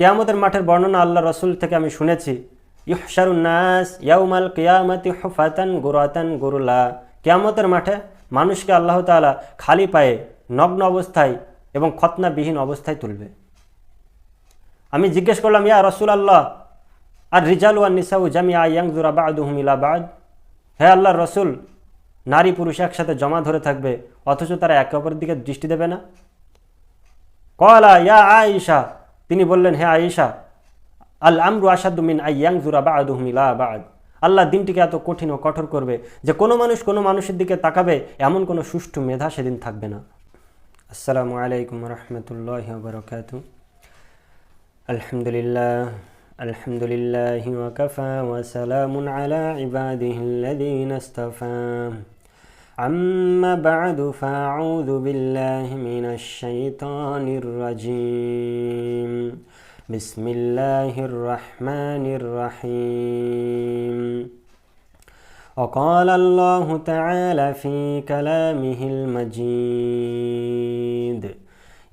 কিয়ামতের মাঠের বর্ণনা আল্লাহ রসুল থেকে আমি শুনেছি, ইহশারুন নাস ইয়াউমাল কিয়ামতি হুফাতান গুরাতান গুরুলা। কিয়ামতের মাঠে মানুষকে আল্লাহ তাআলা খালি পায়ে, নগ্ন অবস্থায় এবং খতনাবিহীন অবস্থায় তুলবে। আমি জিজ্ঞেস করলাম, ইয়া রাসূলুল্লাহ, আর রিজাল ওয়ান নিসাউ জামিআ ইয়ানজুরা বা'দুহুম ইলা বা'দ। হে আল্লাহর রসুল, নারী পুরুষ একসাথে জমা ধরে থাকবে অথচ তারা একে অপরের দিকে দৃষ্টি দেবে না। ক্বালা ইয়া আয়েশা, তিনি বললেন, হে আয়েশা, আল আমরু আশাদ্দু মিন আইয়ানজুরা বা'দুহুম ইলা বা'দ। আল্লাহ দিনটিকে এত কঠিন ও কঠোর করবে যে কোনো মানুষ কোনো মানুষের দিকে তাকাবে এমন কোনো সুষ্ঠু মেধা সেদিন থাকবে না। আসসালামু আলাইকুম ওয়া রাহমাতুল্লাহি ওয়া বারাকাতুহু। আলহামদুলিল্লাহি ওয়া কাফা ওয়া সালামুন আলা ইবাদিহিল্লাযীনা ইসতাফা। আম্মা বা'দু ফাআউযু বিল্লাহি মিনাশ শাইতানির রাজীম। বিসমিল্লাহির রহমানির রহিম। وقال الله تعالى في كلامه المجيد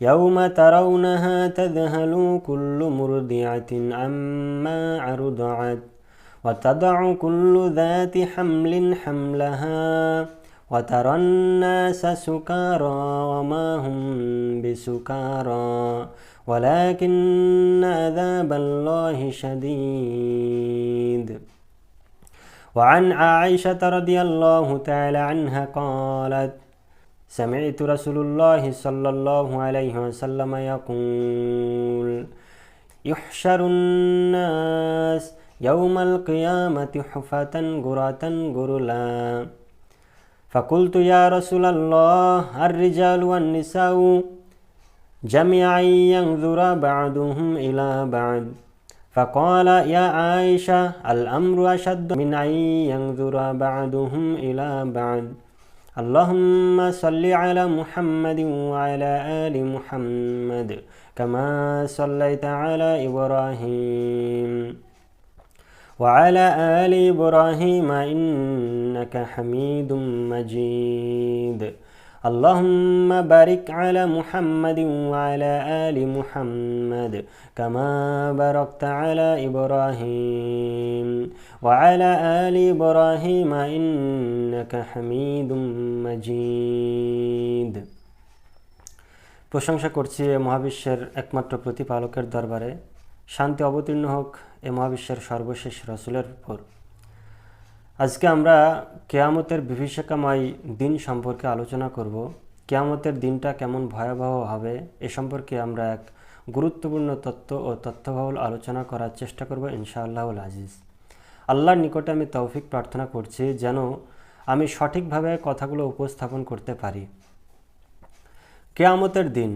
يوم ترونها تذهل كل مرضعة عما أرضعت وتضع كل ذات حمل حملها وترى الناس سكارى وما هم بسكارى ولكن عذاب الله شديد. وعن عائشة رضي الله تعالى عنها قالت سمعت رسول الله صلى الله عليه وسلم يقول يحشر الناس يوم القيامة حفاة غراة غرلا. فقلت يا رسول الله الرجال والنساء جميعا ينظر بعضهم إلى بعض. فقال يا عائشة الأمر أشد من أن ينظر بعضهم إلى بعض. اللهم صل على محمد وعلى آل محمد كما صليت على إبراهيم وعلى آل إبراهيم إنك حميد مجيد. اللهم بارك على محمد وعلى آل محمد كما باركت على إبراهيم وعلى آل إبراهيم إنك حميد مجيد. প্রশংসা করছি এ মহাবিশ্বের একমাত্র প্রতিপালকের দরবারে। শান্তি অবতীর্ণ হোক এ মহাবিশ্বের সর্বশেষ রাসূলের উপর। আজকে আমরা কিয়ামতের বিভীষিকাময় দিন সম্পর্কে আলোচনা করব। কিয়ামতের দিনটা কেমন ভয়াবহ হবে এ সম্পর্কে আমরা এক গুরুত্বপূর্ণ তত্ত্ব ও তথ্যবহুল আলোচনা করার চেষ্টা করব ইনশাআল্লাহুল আজিজ। আল্লাহর নিকটে আমি তৌফিক প্রার্থনা করছি যেন আমি সঠিকভাবে কথাগুলো উপস্থাপন করতে পারি। কিয়ামতের দিন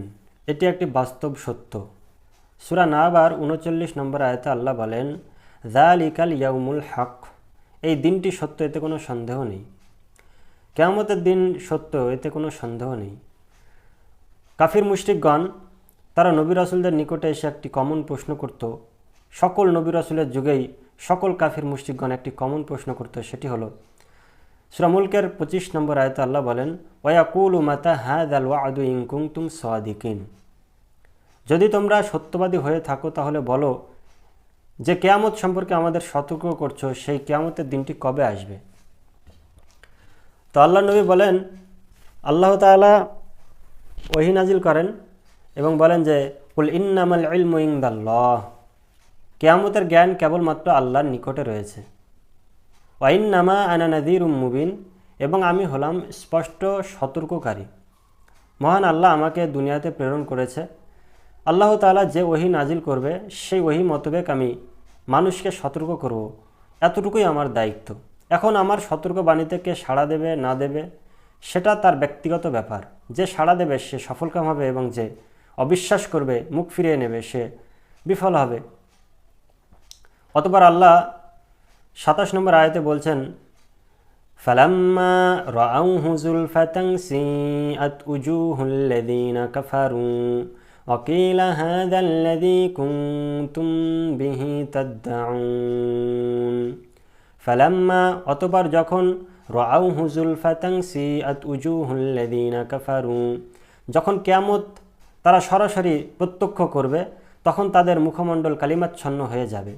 এটি একটি বাস্তব সত্য। সূরা নাবার 39 নম্বর আয়াতে আল্লাহ বলেন, যালিকাল ইয়াউমুল হক। এই দিনটি সত্য, এতে কোনো সন্দেহ নেই। কিয়ামতের দিন সত্য, এতে কোনো সন্দেহ নেই। কাফির মুশরিকগণ তারা নবী রাসূলদের নিকটে এসে একটি কমন প্রশ্ন করত। সকল নবী রাসূলের যুগেই সকল কাফির মুশরিকগণ একটি কমন প্রশ্ন করত, সেটি হলো সূরা মুলকের 25 নম্বর আয়াতে আল্লাহ বলেন, ওয়ায়াকুলু মাতা হাযাল ওয়া'দু ইন কুনতুম সাদিকিন। যদি তোমরা সত্যবাদী হয়ে থাকো তাহলে বলো যে কিয়ামত সম্পর্কে আমাদের সতর্ক করছো, সেই কিয়ামতের দিনটি কবে আসবে। তো আল্লাহ নবী বলেন, আল্লাহ তাআলা ওহী নাজিল করেন এবং বলেন যে কুল ইন্নামাল ইলমু ইনদাল্লাহ। কিয়ামতের জ্ঞান কেবলমাত্র আল্লাহর নিকটে রয়েছে। ওয়া ইন্নামা আনা নাযীরুম মুবিন, এবং আমি হলাম স্পষ্ট সতর্ককারী। মহান আল্লাহ আমাকে দুনিয়াতে প্রেরণ করেছে। আল্লাহ তাআলা যে ওহী নাজিল করবে সেই ওহী মোতাবেক আমি মানুষকে সতর্ক করব, এতটুকুই আমার দায়িত্ব। এখন আমার সতর্কবাণীতে কে সাড়া দেবে না দেবে সেটা তার ব্যক্তিগত ব্যাপার। যে সাড়া দেবে সে সফলকাম হবে এবং যে অবিশ্বাস করবে, মুখ ফিরিয়ে নেবে, সে বিফল হবে। অতঃপর আল্লাহ 27 নম্বর আয়াতে বলছেন, ফালাম্মা রাআউহু যুলফাতান সিআত উজুহুল লাযীনা কাফারু وقيل هذا الذي كنتم به تدعون. فلما অতঃপর যখন রাআউহু যুলফাতান সিআত উজুহুল লাযীনা কাফারু, যখন কিয়ামত তারা সরাসরি প্রত্যক্ষ করবে তখন তাদের মুখমণ্ডল কালিমাচ্ছন্ন হয়ে যাবে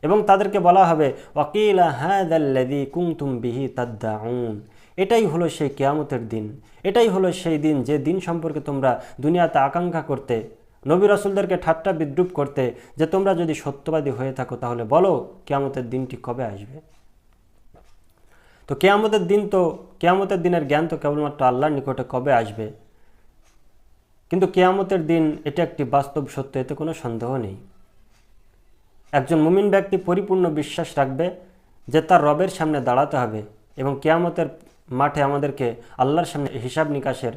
এবং তাদেরকে বলা হবে ওয়াকিলা হাযাল্লাযী কুনতুম বিহি তাদদাউন, এটাই হলো সেই কিয়ামতের দিন, এটাই হলো সেই দিন যে দিন সম্পর্কে তোমরা দুনিয়াতে আকাঙ্ক্ষা করতে, নবী রাসূলদেরকে ঠাট্টা বিদ্রূপ করতে, যে তোমরা যদি সত্যবাদী হয়ে থাকো তাহলে বলো কিয়ামতের দিনটি কবে আসবে। তো কিয়ামতের দিনের জ্ঞান তো কেবলমাত্র আল্লাহর নিকটে কবে আসবে, কিন্তু কিয়ামতের দিন এটা একটি বাস্তব সত্য, এতে কোনো সন্দেহ নেই। একজন মুমিন ব্যক্তি পরিপূর্ণ বিশ্বাস রাখবে যে তার রবের সামনে দাঁড়াতে হবে এবং কিয়ামতের মাঠে আমাদেরকে আল্লাহর সামনে হিসাব নিকাশের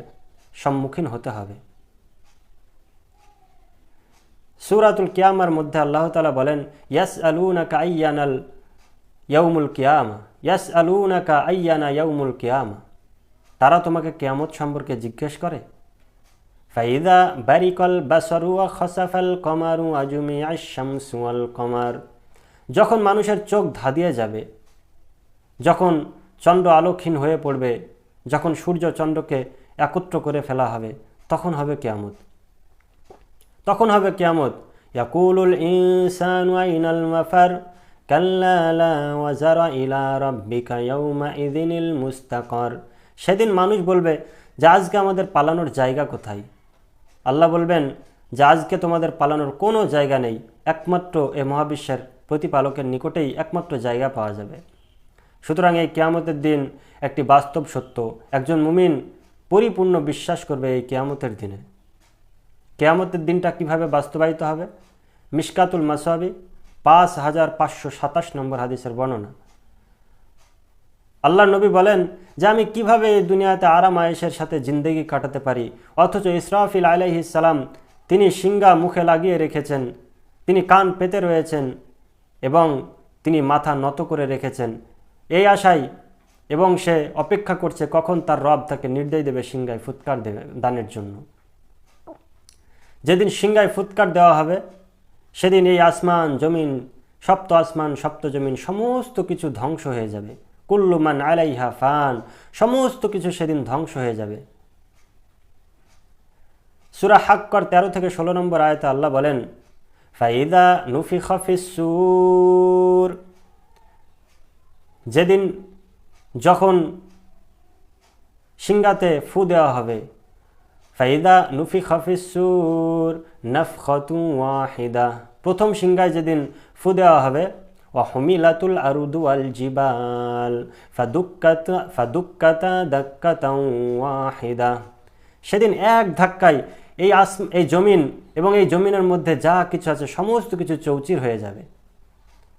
সম্মুখীন হতে হবে। সূরাতুল কিয়ামার মধ্যে আল্লাহ তাআলা বলেন ইয়াসআলুনাকা আইয়ানাল ইয়াউমুল কিয়ামা, ইয়াসআলুনাকা আইয়ানা ইয়াউমুল কিয়ামা, তারা তোমাকে কিয়ামত সম্পর্কে জিজ্ঞেস করে। ফাইদা বারিকাল বাসারু ওয়া খাসাফাল কমারু আজমিআশ শামসু ওয়াল কমার, যখন মানুষের চোখ ধাঁধিয়ে যাবে, যখন চন্দ্র আলোকহীন হয়ে পড়বে, যখন সূর্য চন্দ্রকে একত্র করে ফেলা হবে, তখন হবে কিয়ামত। ইয়াকুলুল ইনসানু আইনাল মাফার কাল্লা লা ওয়াজারা ইলা রাব্বিকা ইয়াউমাইযিনিল মুস্তাকার, সেদিন মানুষ বলবে যে আজকে আমাদের পালানোর জায়গা কোথায়। আল্লাহ বলবেন যে আজকে তোমাদের পালানোর কোনো জায়গা নেই, একমাত্র এ মহাবিশ্বের প্রতিপালকের নিকটেই একমাত্র জায়গা পাওয়া যাবে। সুতরাং এই কিয়ামতের দিন একটি বাস্তব সত্য। একজন মুমিন পরিপূর্ণ বিশ্বাস করবে এই কিয়ামতের দিনে। কিয়ামতের দিনটা কিভাবে বাস্তবায়িত হবে? মিশকাতুল মাসাবি 5527 নম্বর হাদিসের বর্ণনা। আল্লাহ নবী বলেন যে আমি কিভাবে এই দুনিয়াতে আরাম আয়েশের সাথে জিন্দেগি কাটাতে পারি, অথচ ইসরাফিল আলাইহিস সালাম তিনি শিঙ্গা মুখে লাগিয়ে রেখেছেন, তিনি কান পেতে রয়েছেন এবং তিনি মাথা নত করে রেখেছেন এই আশায়, এবং সে অপেক্ষা করছে কখন তার রব তাকে নির্দেশ দেবে সিংহায় ফুৎকার দেবে দানের জন্য। যেদিন সিংহায় ফুৎকার দেওয়া হবে সেদিন এই আসমান জমিন, সপ্ত আসমান সপ্ত জমিন সমস্ত কিছু ধ্বংস হয়ে যাবে। কুল্লু মান আলাইহা ফান, সমস্ত কিছু সেদিন ধ্বংস হয়ে যাবে। সূরা হাক্কর 13 থেকে 16 নম্বর আয়াতে আল্লাহ বলেন ফাইদা নুফিখা ফিস-সূর, যেদিন যখন সিংহাতে ফু দেওয়া হবে, ফাইদা নুফিখা ফিস-সূর নাফখাতুন ওয়াহিদা, প্রথম সিংহায় যেদিন ফু দেওয়া হবে, ওয়া হুমিলাতুল আরদু ওয়াল জিবাল ফাদুক্কাতা দাক্কাতান ওয়াহিদা, সেদিন এক ধাক্কায় এই জমিন এবং এই জমিনের মধ্যে যা কিছু আছে সমস্ত কিছু চৌচির হয়ে যাবে।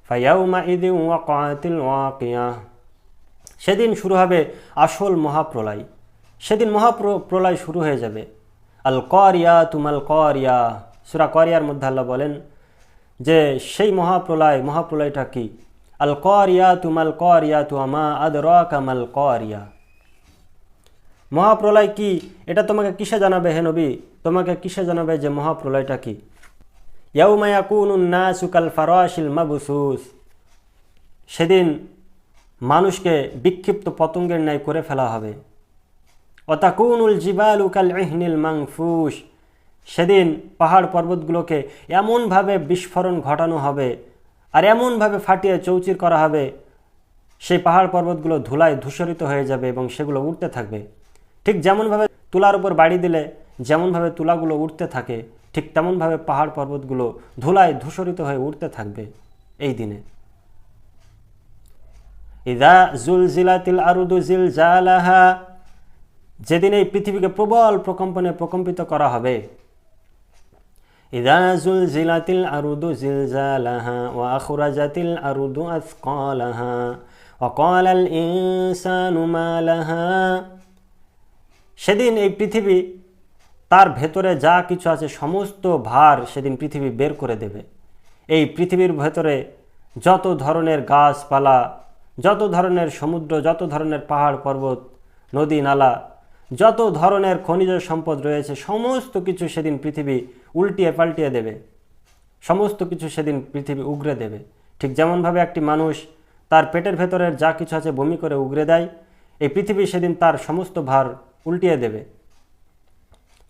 ফায়াউমাইযিন ওয়াকাআতিল ওয়াকিয়া, সেদিন শুরু হবে আসল মহাপ্রলয়, সেদিন মহাপ্রলয় শুরু হয়ে যাবে। আল কারিয়াতু মাল কারিয়া, সূরা কারিয়ার মধ্যে আল্লাহ বলেন যে সেই মহাপ্রলয়টা কি? আল কারিয়াতু মাল কারিয়াতু আমা আদরাকা মাল কারিয়া, মহাপ্রলয় কি এটা তোমাকে কিসে জানাবে হে নবী? তোমাকে কিসে জানাবে যে মহাপ্রলয়টা কি? ইয়াউমা ইয়াকুনুন নাসু কাল ফারাশিল মাবসুস, সেদিন মানুষকে বিক্ষিপ্ত পতঙ্গের ন্যায় করে ফেলা হবে। ওয়াতাকুনুল জিবালু কাল ইহনিল মানফুশ, সেদিন পাহাড় পর্বতগুলোকে এমনভাবে বিস্ফোরণ ঘটানো হবে আর এমনভাবে ফাটিয়ে চৌচির করা হবে, সেই পাহাড় পর্বতগুলো ধুলায় ধূসরিত হয়ে যাবে এবং সেগুলো উড়তে থাকবে। ঠিক যেমনভাবে তুলার উপর বাড়ি দিলে যেমনভাবে তুলাগুলো উড়তে থাকে, ঠিক তেমনভাবে পাহাড় পর্বতগুলো ধুলায় ধূসরিত হয়ে উড়তে থাকবে এই দিনে। ইযা জুলজিলাতিল আরদু জিলজালাহা, যেদিন এই পৃথিবীকে প্রবল প্রকম্পনে প্রকম্পিত করা হবে। ইযা জুলজিলাতিল আরদু জিলজালাহা ওয়া আখরাজাতিল আরদু আথকালাহা ওয়া ক্বালাল ইনসানু মা লাহা, সেদিন এই পৃথিবী তার ভেতরে যা কিছু আছে সমস্ত ভার সেদিন পৃথিবী বের করে দেবে। এই পৃথিবীর ভেতরে যত ধরনের গাছপালা, যত ধরনের সমুদ্র, যত ধরনের পাহাড় পর্বত, নদী নালা, যত ধরনের খনিজ সম্পদ রয়েছে সমস্ত কিছু সেদিন পৃথিবী উল্টিয়ে পাল্টিয়ে দেবে, সমস্ত কিছু সেদিন পৃথিবী উগরে দেবে। ঠিক যেমনভাবে একটি মানুষ তার পেটের ভেতরের যা কিছু আছে বমি করে উগরে দেয়, এই পৃথিবী সেদিন তার সমস্ত ভার উল্টিয়ে দেবে।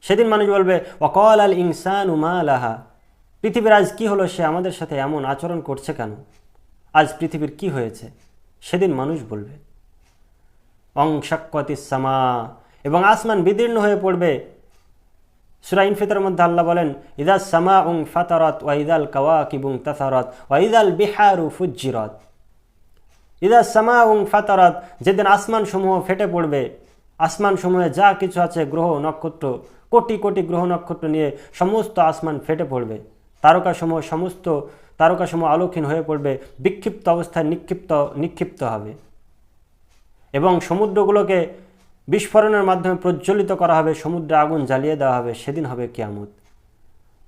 সেদিন মানুষ বলবে ওয়াকাল আল ইনসানু মা লাহা, পৃথিবীর আজ কি হলো, সে আমাদের সাথে এমন আচরণ করছে কেন, আজ পৃথিবীর কি হয়েছে? সেদিন মানুষ বলবে। অংশাক্কাতিস সামা, এবং আসমান বিদীর্ণ হয়ে পড়বে। সূরা ইনফিতরের মধ্যে আল্লাহ বলেন, ইদাস সামাউ ফাতারাত ওয়া ইদাল কাওয়াকিবু তাসারাত ওয়া ইদাল বিহারু ফুজ্জিরাত। ইদাস সামাউ ফাতারাত, যেদিন আসমানসমূহ ফেটে পড়বে, আসমানসমূহে যা কিছু আছে, গ্রহ নক্ষত্র, কোটি কোটি গ্রহ নক্ষত্র নিয়ে সমস্ত আসমান ফেটে পড়বে। সমস্ত তারকাসমূহ আলোকহীন হয়ে পড়বে, বিক্ষিপ্ত অবস্থায় নিক্ষিপ্ত হবে, এবং সমুদ্রগুলোকে বিস্ফোরণের মাধ্যমে প্রজ্বলিত করা হবে, সমুদ্রে আগুন জ্বালিয়ে দেওয়া হবে। সেদিন হবে কিয়ামত।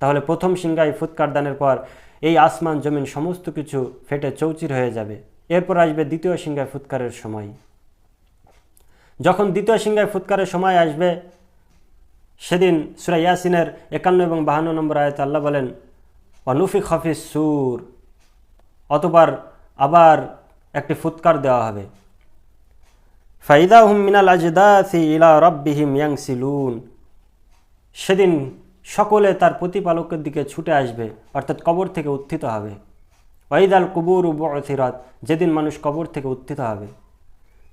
তাহলে প্রথম সিংহায় ফুৎকার দানের পর এই আসমান জমিন সমস্ত কিছু ফেটে চৌচির হয়ে যাবে। এরপর আসবে দ্বিতীয় সিংহায় ফুৎকারের সময়। যখন দ্বিতীয় সিংহায় ফুৎকারের সময় আসবে, সেদিন সূরা ইয়াসিনের 51 এবং 52 নম্বর আয়াতে আল্লাহ বলেন, অনুফিখা ফিস সূর, অতঃপর আবার একটি ফুৎকার দেওয়া হবে। ফাইদা হুম মিনাল আজদাসি ইলা রাব্বিহিম ইয়ানসিলুন, সেদিন সকলে তার প্রতিপালকের দিকে ছুটে আসবে, অর্থাৎ কবর থেকে উত্থিত হবে। ওয়াইদাল কুবুরু বু'থিরাত, যেদিন মানুষ কবর থেকে উত্থিত হবে,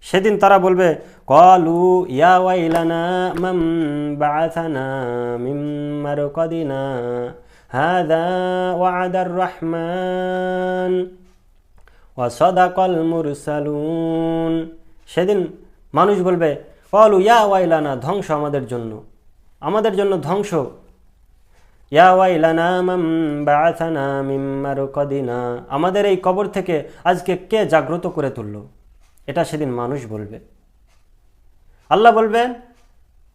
সেদিন তারা বলবে, ক্বালু ইয়া ওয়াইলানা মান বা'আসানা মিন মারকাদিনা হাযা ওয়া'দার রাহমান ওয়া সাদাকাল মুরসালুন। সেদিন মানুষ বলবে, ক্বালু ইয়া ওয়াইলানা, ধ্বংস আমাদের জন্য ধ্বংস। ইয়া ওয়াইলানা মান বা'আসানা মিন মারকাদিনা, আমাদের এই কবর থেকে আজকে কে জাগ্রত করে তুলল? এটা সেদিন মানুষ বলবে। আল্লাহ বলবেন,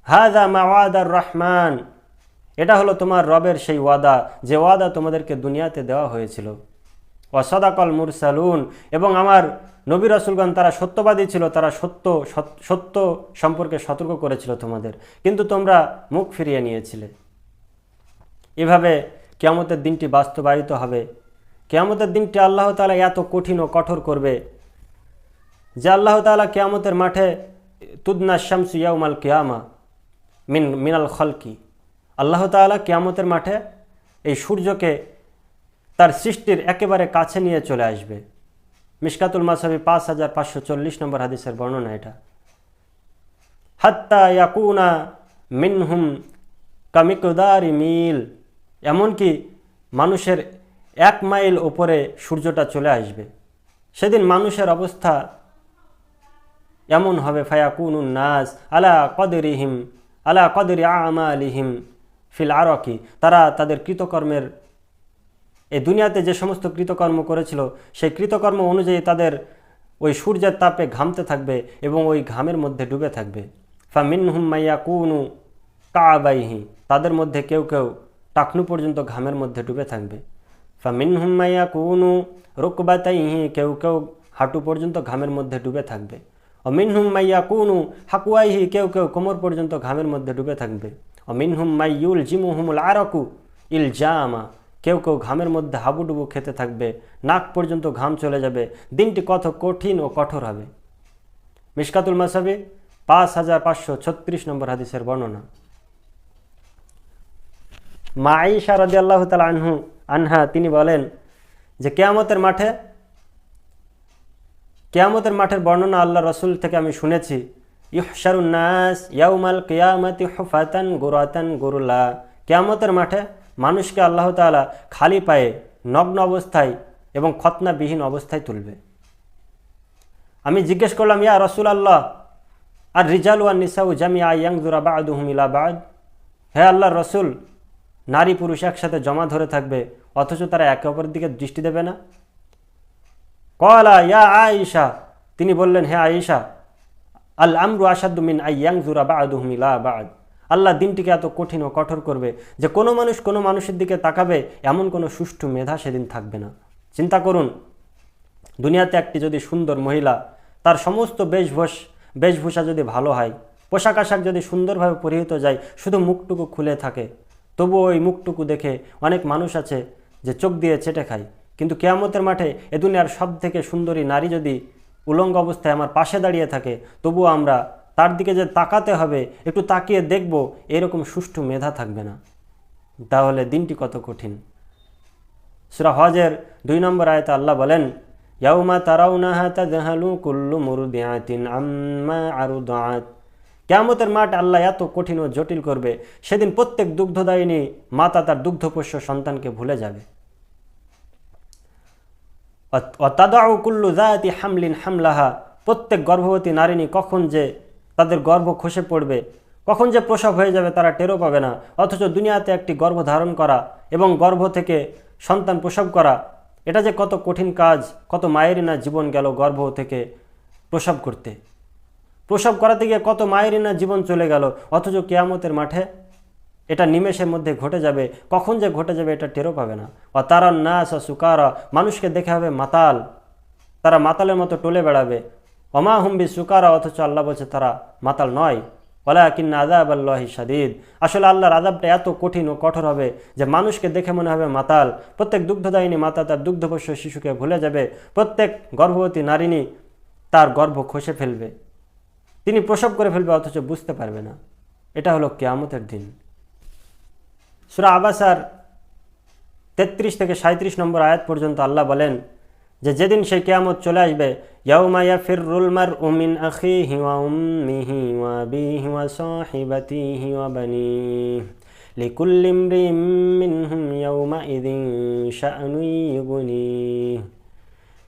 হাযা মা ওয়াদার রহমান, এটা হলো তোমার রবের সেই ওয়াদা, যে ওয়াদা তোমাদেরকে দুনিয়াতে দেওয়া হয়েছিল। ওয়া সাদাকাল মুরসালুন, এবং আমার নবী রাসূলগণ তারা সত্যবাদী ছিল, তারা সত্য সম্পর্কে সতর্ক করেছিল তোমাদের, কিন্তু তোমরা মুখ ফিরিয়ে নিয়েছিলে। এভাবে কিয়ামতের দিনটি বাস্তবায়িত হবে। কিয়ামতের দিনটি আল্লাহ তাআলা এত কঠিন ও কঠোর করবে যে আল্লাহ তাআলা কিয়ামতের মাঠে তুদনা শামসু ইয়াউমাল কিয়ামা মিনাল খলকি, আল্লাহ তাআলা কিয়ামতের মাঠে এই সূর্যকে তার সৃষ্টির একেবারে কাছে নিয়ে চলে আসবে। মিশকাতুল মাসাবি 5540 নম্বর হাদিসের বর্ণনা এটা। হাত্তা ইয়াকুনা মিনহুম কামিকদারি মিল, এমনকি মানুষের 1 মাইল ওপরে সূর্যটা চলে আসবে। সেদিন মানুষের অবস্থা এমন হবে, ফায়াকুনুন নাস আলা কদরি আমালিহিম ফিল আরাকি, তারা তাদের কৃতকর্মের, এই দুনিয়াতে যে সমস্ত কৃতকর্ম করেছিল সেই কৃতকর্ম অনুযায়ী তাদের ওই সূর্যের তাপে ঘামতে থাকবে এবং ওই ঘামের মধ্যে ডুবে থাকবে। ফামিনহুম মাইয়াকুনু কাবাইহি, তাদের মধ্যে কেউ কেউ টাকনু পর্যন্ত ঘামের মধ্যে ডুবে থাকবে। ফামিনহুম মাইয়াকুনু রুকবাতাইহি, কেউ কেউ হাঁটু পর্যন্ত ঘামের মধ্যে ডুবে থাকবে। অমিনহুম মাইয়াকুনু হাকুয়াইহি, কেউ কেউ কোমর পর্যন্ত ঘামের মধ্যে ডুবে থাকবে। অমিনহুম মাইয়ুল জিমুহুমুল আরাকু ইলজামা, কেউ কেউ ঘামের মধ্যে হাবুডুবু খেতে থাকবে, নাক পর্যন্ত ঘাম চলে যাবে। দিনটি কত কঠিন ও কঠোর হবে। মিশকাতুল মাসাবি 5536 নম্বর হাদিসের বর্ণনা। মা আয়েশা রাদিয়াল্লাহু তাআলা আনহা তিনি বলেন যে কিয়ামতের মাঠের বর্ণনা আল্লাহ রাসূল থেকে আমি শুনেছি, ইহশারুন নাস ইয়াউমাল কিয়ামাতি হুফাতান গুরাতান গুরলা, কিয়ামতের মাঠে মানুষকে আল্লাহ তাআলা খালি পায়ে, নগ্ন অবস্থায় এবং খতনাবিহীন অবস্থায় তুলবে। আমি জিজ্ঞেস করলাম, ইয়া রাসূলুল্লাহ, আর রিজালু ওয়ান নিসাউ জামিআ ইয়ানজুরা বা'দুহুম ইলা বা'দ, হে আল্লাহর রাসূল, নারী পুরুষ একসাথে জমা ধরে থাকবে অথচ তারা একে অপরের দিকে দৃষ্টি দেবে না? ক্বালা ইয়া আয়েশা, তিনি বললেন, হে আয়েশা, আল আমরু আশাদ্দু মিন আইয়ানজুরা বা'দুহুম ইলা বা'দ, আল্লাহ দিনটিকে এত কঠিন ও কঠোর করবে যে কোনো মানুষ কোনো মানুষের দিকে তাকাবে এমন কোনো সুষ্ঠু মেধা সেদিন থাকবে না। চিন্তা করুন, দুনিয়াতে একটি যদি সুন্দর মহিলা, তার সমস্ত বেশভূষা যদি ভালো হয়, পোশাক আশাক যদি সুন্দরভাবে পরিহিত যায়, শুধু মুখটুকু খুলে থাকে, তবুও ওই মুখটুকু দেখে অনেক মানুষ আছে যে চোখ দিয়ে চেটে খায়। কিন্তু কিয়ামতের মাঠে এ দুনিয়ার সব থেকে সুন্দরী নারী যদি উলঙ্গ অবস্থায় আমার পাশে দাঁড়িয়ে থাকে, তবুও আমরা তার দিকে যে তাকাতে হবে, একটু তাকিয়ে দেখব, এরকম সুষ্ঠু মেধা থাকবে না। তাহলে দিনটি কত কঠিন। সূরা হজের 2 নম্বর আয়াতে আল্লাহ বলেন, ইয়াউমা তারাউনাহা তাযহালু কুল্লু মুরদিআতিন আম্মা আরদাআত। কিয়ামতের মাঠ আল্লাহ এত কঠিন ও জটিল করবে, সেদিন প্রত্যেক দুগ্ধদায়িনী মাতা তার দুগ্ধপোষ্য সন্তানকে ভুলে যাবে। ওয়াতাদাউ কুল্লু যাতি হামলিন হামলাহা, প্রত্যেক গর্ভবতী নারীনী কখন যে তাদের গর্ভ খসে পড়বে, কখন যে প্রসব হয়ে যাবে তারা টেরও পাবে না। অথচ দুনিয়াতে একটি গর্ভ ধারণ করা এবং গর্ভ থেকে সন্তান প্রসব করা, এটা যে কত কঠিন কাজ, কত মায়েরই না জীবন গেল গর্ভ থেকে প্রসব করতে। প্রসব করাতে গিয়ে কত মায়েরই না জীবন চলে গেল। অথচ কিয়ামতের মাঠে এটা নিমেষের মধ্যে ঘটে যাবে, কখন যে ঘটে যাবে এটা টেরও পাবে না। তারান নাস সুকারা, মানুষকে দেখে হবে মাতাল, তারা মাতালের মতো টলে বেড়াবে। ওমা হুম্বি সুকারা, অথচ আল্লাহ বলছে তারা মাতাল নয়। ওয়ালাকিন্না আযাবাল্লাহি শাদীদ, আসলে আল্লাহর আযাবটা এত কঠিন ও কঠোর হবে যে মানুষকে দেখে মনে হবে মাতাল। প্রত্যেক দুগ্ধদায়িনী মাতা তার দুগ্ধপোষ্য শিশুকে ভুলে যাবে, প্রত্যেক গর্ভবতী নারীনী তার গর্ভ খসে ফেলবে, তিনি প্রসব করে ফেলবে, অথচ বুঝতে পারবে না। এটা হলো কিয়ামতের দিন। সূরা আবাসার 33 থেকে 37 নম্বর আয়াত পর্যন্ত আল্লাহ বলেন যে যেদিন সেই কিয়ামত চলে আসবে, ইয়াউমা ইয়াফিরুল মারউ মিন আখিহি ওয়া উম্মিহি ওয়া আবিহি ওয়া সাহিবাতিহি ওয়া বানিহি লিকুল্লি ইমরিইম মিনহুম ইয়াউমা ইযিন শাআনুন ইউগনিহি।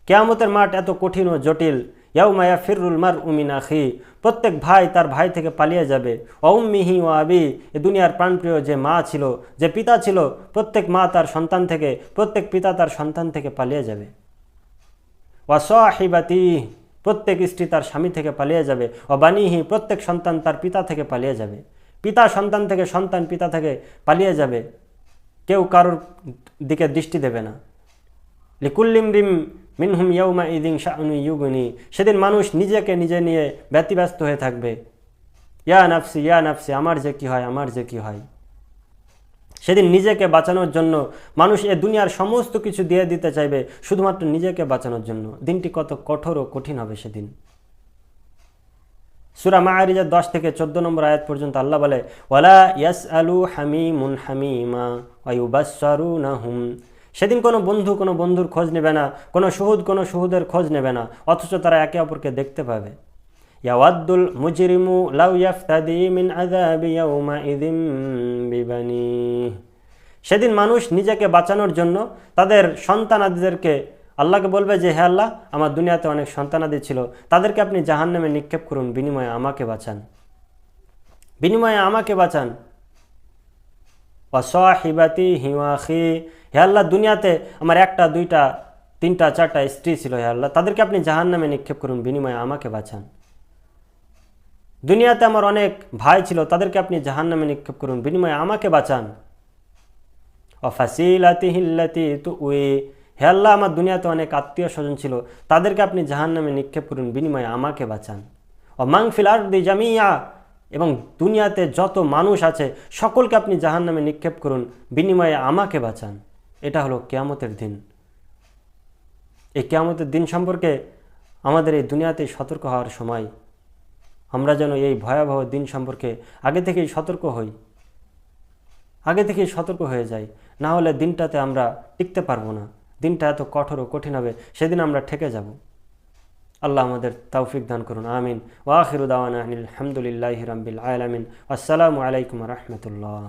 কিয়ামতের মাঠ এত কঠিন ও জটিল। ইয়াউমা ইয়াফিরুল মারউ মিন আখিহি, প্রত্যেক ভাই তার ভাই থেকে পালিয়ে যাবে। ওয়া উম্মিহি ওয়া আবিহি, এ দুনিয়ার প্রাণপ্রিয় যে মা ছিল, যে পিতা ছিল, প্রত্যেক মা তার সন্তান থেকে, প্রত্যেক পিতা তার সন্তান থেকে পালিয়ে যাবে। ওয়া সাহিবাতিহি, প্রত্যেক স্ত্রী তার স্বামী থেকে পালিয়ে যাবে। ওয়া বানিহি, প্রত্যেক সন্তান তার পিতা থেকে পালিয়ে যাবে। পিতা সন্তান থেকে, সন্তান পিতা থেকে পালিয়ে যাবে, কেউ কারোর দিকে দৃষ্টি দেবে না। লিকুল্লি ইমরিইম মিনহুম ইয়াউমা ইযিন শাআনুন ইউগনিহি, সেদিন মানুষ নিজেকে নিজে নিয়ে ব্যতিব্যস্ত হয়ে থাকবে। ইয়া নাফসি ইয়া নাফসি, আমার যে কি হয়, আমার যে কি হয়। সেদিন নিজেকে বাঁচানোর জন্য মানুষ এ দুনিয়ার সমস্ত কিছু দিয়ে দিতে চাইবে শুধুমাত্র নিজেকে বাঁচানোর জন্য। দিনটি কত কঠোর ও কঠিন হবে সেদিন। সূরা মাআরিজের 10 থেকে 14 নম্বর আয়াত পর্যন্ত আল্লাহ বলে, ওয়ালা ইয়াসআলু হামিমুন হামিমা ওয়া ইউবাশশারুনাহুম, সেদিন কোনো বন্ধু কোনো বন্ধুর খোঁজ নেবে না, কোনো সুহুদ কোনো সুহুদের খোঁজ নেবে না, অথচ তারা একে অপরকে দেখতে পাবে। ইয়াওয়াদ্দুল মুজরিমু লাউ ইয়াফতাদি মিন আযাবি ইয়াউমাইযিন বিবানিহি, সেদিন মানুষ নিজেকে বাঁচানোর জন্য তাদের সন্তানাদিদেরকে আল্লাহকে বলবে যে, হে আল্লাহ, আমার দুনিয়াতে অনেক সন্তানাদি ছিল, তাদেরকে আপনি জাহান্নামে নিক্ষেপ করুন, বিনিময়ে আমাকে বাঁচান, বিনিময়ে আমাকে বাঁচান। ওয়া সাহিবাতিহি ওয়া আখি, হে আল্লাহ, দুনিয়াতে আমার 1টা 2টা 3টা 4টা স্ত্রী ছিল, হে আল্লাহ, তাদেরকে আপনি জাহান্নামে নিক্ষেপ করুন, বিনিময়ে আমাকে বাঁচান। দুনিয়াতে আমার অনেক ভাই ছিল, তাদেরকে আপনি জাহান্নামে নিক্ষেপ করুন, বিনিময়ে আমাকে বাঁচান। ওয়া ফাসিলাতিহি আল্লাতী তুই, হে আল্লাহ, আমার দুনিয়াতে অনেক আত্মীয় স্বজন ছিল, তাদেরকে আপনি জাহান্নামে নিক্ষেপ করুন, বিনিময়ে আমাকে বাঁচান। ওয়া মান ফিল আরদি জামিয়া, এবং দুনিয়াতে যত মানুষ আছে সকলকে আপনি জাহান্নামে নিক্ষেপ করুন, বিনিময়ে আমাকে বাঁচান। এটা হলো কিয়ামতের দিন। এই কিয়ামতের দিন সম্পর্কে আমাদের এই দুনিয়াতেই সতর্ক হওয়ার সময়। আমরা যেন এই ভয়াবহ দিন সম্পর্কে আগে থেকেই সতর্ক হই, আগে থেকেই সতর্ক হয়ে যাই, না হলে দিনটাতে আমরা টিকতে পারবো না। দিনটা এত কঠোর ও কঠিন হবে, সেদিন আমরা ঠেকে যাব। আল্লাহ আমাদের তৌফিক দান করুন, আমিন। ওয়া আখিরু দাওয়ানা আনিল হামদুলিল্লাহি রাব্বিল আলামিন। আসসালামু আলাইকুম ওয়া রাহমাতুল্লাহ।